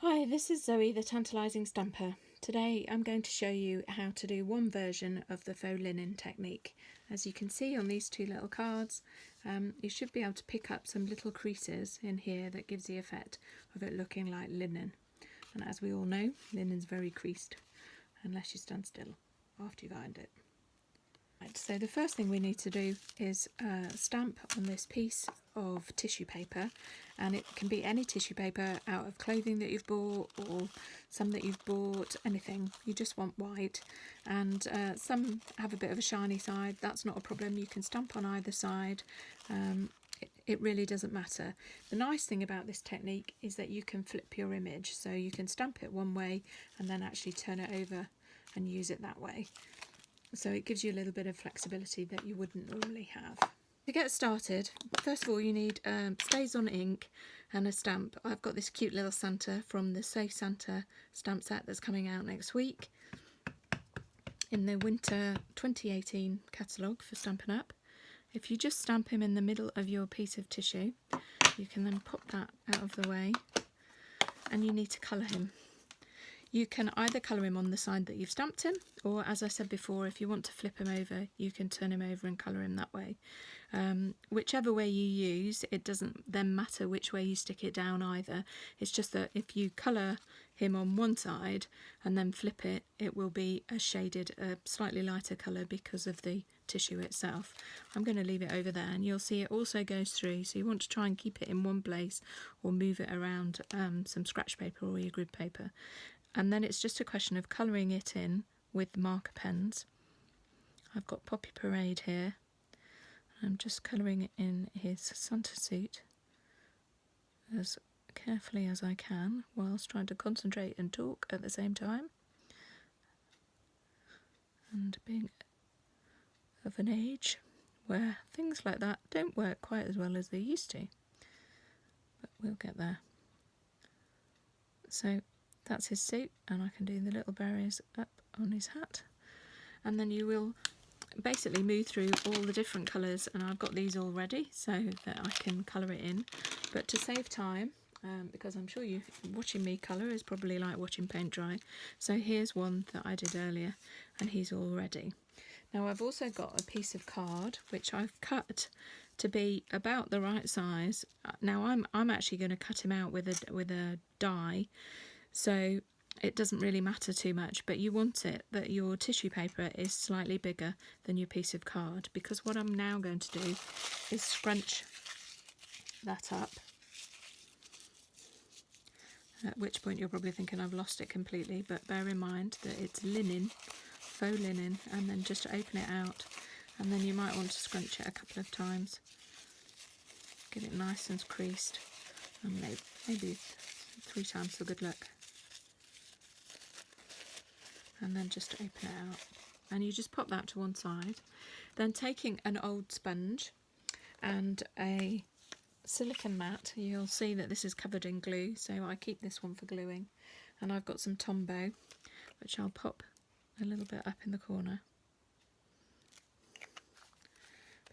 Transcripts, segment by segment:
Hi, this is Zoe, the Tantalising Stamper. Today I'm going to show you how to do one version of the Faux Linen Technique. As you can see on these two little cards, you should be able to pick up some little creases in here that gives the effect of it looking like linen. And as we all know, linen's very creased unless you stand still after you've ironed it. Right, so the first thing we need to do is stamp on this piece of tissue paper, and it can be any tissue paper out of clothing that you've bought or some that you've bought, anything. You just want white, and some have a bit of a shiny side. That's not a problem, you can stamp on either side. It really doesn't matter. The nice thing about this technique is that you can flip your image, so you can stamp it one way and then actually turn it over and use it that way. So it gives you a little bit of flexibility that you wouldn't normally have. To get started, first of all you need Stays on ink and a stamp. I've got this cute little Santa from the Safe Santa stamp set that's coming out next week in the winter 2018 catalogue for Stampin' Up. If you just stamp him in the middle of your piece of tissue, you can then pop that out of the way, and you need to colour him. You can either colour him on the side that you've stamped him, or as I said before, if you want to flip him over, you can turn him over and colour him that way. Whichever way you use, it doesn't then matter which way you stick it down either. It's just that if you colour him on one side and then flip it, it will be a shaded, slightly lighter colour because of the tissue itself. I'm going to leave it over there, and you'll see it also goes through, so you want to try and keep it in one place or move it around some scratch paper or your grid paper. And then it's just a question of colouring it in with marker pens. I've got Poppy Parade here. I'm just colouring it in his Santa suit as carefully as I can, whilst trying to concentrate and talk at the same time. And being of an age where things like that don't work quite as well as they used to. But we'll get there. So that's his suit, and I can do the little berries up on his hat. And then you will basically move through all the different colours, and I've got these all ready so that I can colour it in. But to save time, because I'm sure you watching me colour is probably like watching paint dry, so here's one that I did earlier, and he's all ready. Now I've also got a piece of card which I've cut to be about the right size. Now I'm actually going to cut him out with a die, so it doesn't really matter too much, but you want it that your tissue paper is slightly bigger than your piece of card, because what I'm now going to do is scrunch that up, at which point you're probably thinking I've lost it completely, but bear in mind that it's linen, faux linen, and then just open it out, and then you might want to scrunch it a couple of times, get it nice and creased, and maybe 3 times for good luck. And then just open it out, and you just pop that to one side. Then taking an old sponge and a silicone mat, you'll see that this is covered in glue, so I keep this one for gluing, and I've got some Tombow which I'll pop a little bit up in the corner,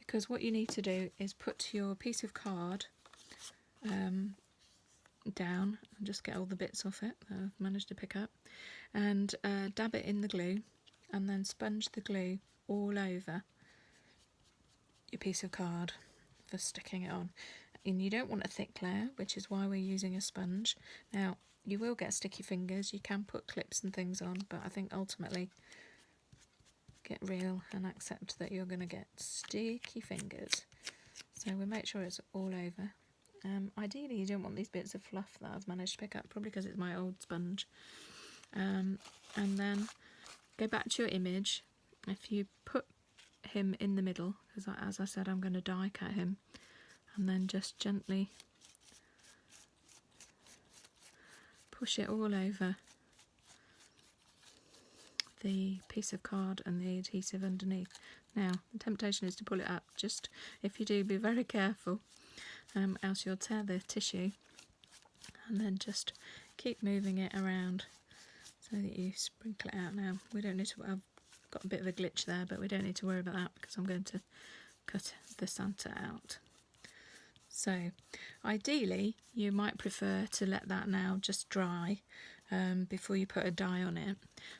because what you need to do is put your piece of card down and just get all the bits off it that I've managed to pick up, and dab it in the glue, and then sponge the glue all over your piece of card for sticking it on. And you don't want a thick layer, which is why we're using a sponge. Now you will get sticky fingers, you can put clips and things on, but I think ultimately get real and accept that you're going to get sticky fingers. So we'll make sure it's all over. Ideally you don't want these bits of fluff that I've managed to pick up, probably because it's my old sponge. And then go back to your image. If you put him in the middle, because as I said I'm going to die cut him, and then just gently push it all over the piece of card and the adhesive underneath. Now the temptation is to pull it up, just if you do, be very careful, else you'll tear the tissue, and then just keep moving it around so that you sprinkle it out. Now we don't need to, I've got a bit of a glitch there, but we don't need to worry about that because I'm going to cut the Santa out. So ideally you might prefer to let that now just dry before you put a die on it.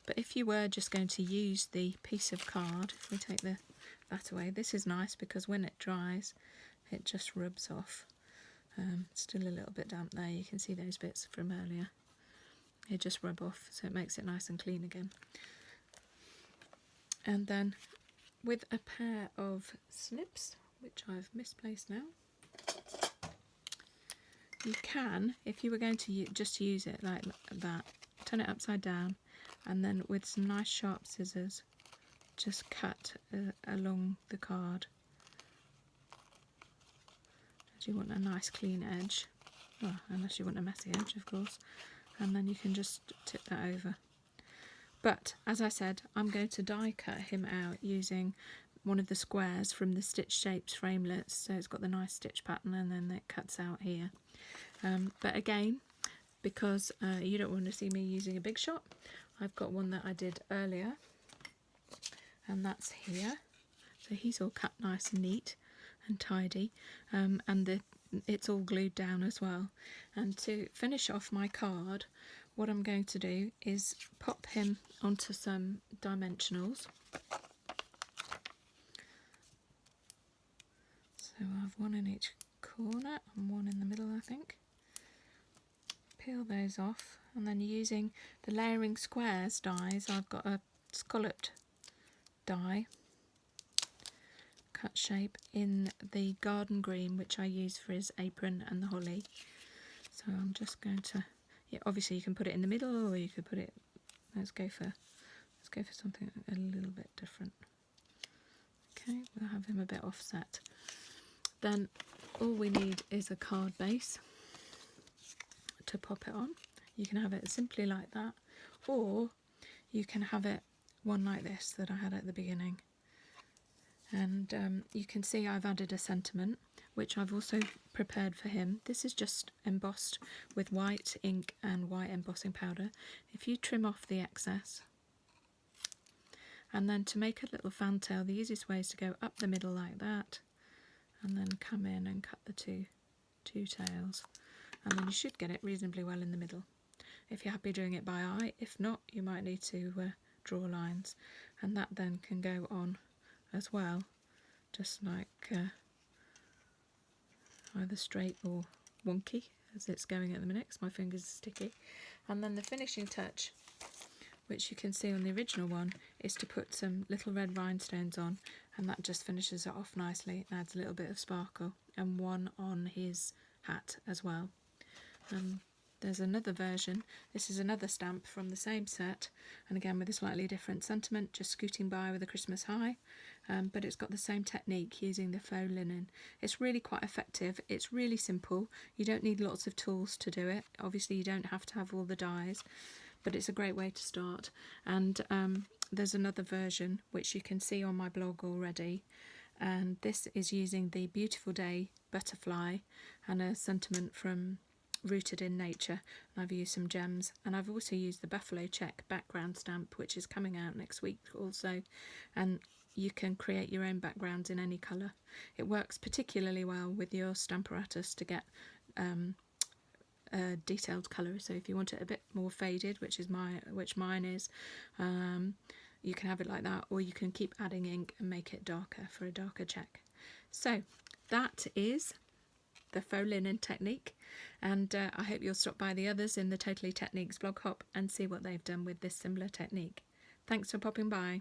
But if you were just going to use the piece of card, if we take that away, this is nice because when it dries it just rubs off. Still a little bit damp there, you can see those bits from earlier. They just rub off, so it makes it nice and clean again. And then with a pair of snips, which I've misplaced now, you can, if you were going to just use it like that, turn it upside down and then with some nice sharp scissors just cut along the card. As you want a nice clean edge, well, unless you want a messy edge of course, and then you can just tip that over. But as I said, I'm going to die cut him out using one of the squares from the Stitch Shapes framelets, so it's got the nice stitch pattern and then it cuts out here. But again, because you don't want to see me using a big shot, I've got one that I did earlier, and that's here. So he's all cut nice and neat and tidy, and it's all glued down as well. And to finish off my card, what I'm going to do is pop him onto some dimensionals. So I have one in each corner and one in the middle, I think. Peel those off, and then using the layering squares dies, I've got a scalloped die cut shape in the garden green, which I use for his apron and the holly. So I'm just going to, yeah, obviously you can put it in the middle, or you could put it, let's go for something a little bit different. Okay, we'll have him a bit offset. Then all we need is a card base to pop it on. You can have it simply like that, or you can have it one like this that I had at the beginning. And you can see I've added a sentiment, which I've also prepared for him. This is just embossed with white ink and white embossing powder. If you trim off the excess, and then to make a little fantail, the easiest way is to go up the middle like that, and then come in and cut the two tails, and then you should get it reasonably well in the middle. If you're happy doing it by eye, if not, you might need to draw lines, and that then can go on as well, just like either straight or wonky as it's going at the minute, 'cause my fingers are sticky. And then the finishing touch, which you can see on the original one, is to put some little red rhinestones on, and that just finishes it off nicely and adds a little bit of sparkle, and one on his hat as well. There's another version. This is another stamp from the same set, and again with a slightly different sentiment, just scooting by with a Christmas high, but it's got the same technique using the faux linen. It's really quite effective. It's really simple. You don't need lots of tools to do it. Obviously you don't have to have all the dies, but it's a great way to start. And there's another version which you can see on my blog already, and this is using the Beautiful Day butterfly and a sentiment from Rooted in Nature, and I've used some gems, and I've also used the Buffalo Check background stamp, which is coming out next week also, and you can create your own backgrounds in any colour. It works particularly well with your Stamparatus to get a detailed colour, so if you want it a bit more faded, which mine is, you can have it like that, or you can keep adding ink and make it darker for a darker check. So that is the Faux Linen Technique, and I hope you'll stop by the others in the Totally Techniques blog hop and see what they've done with this similar technique. Thanks for popping by.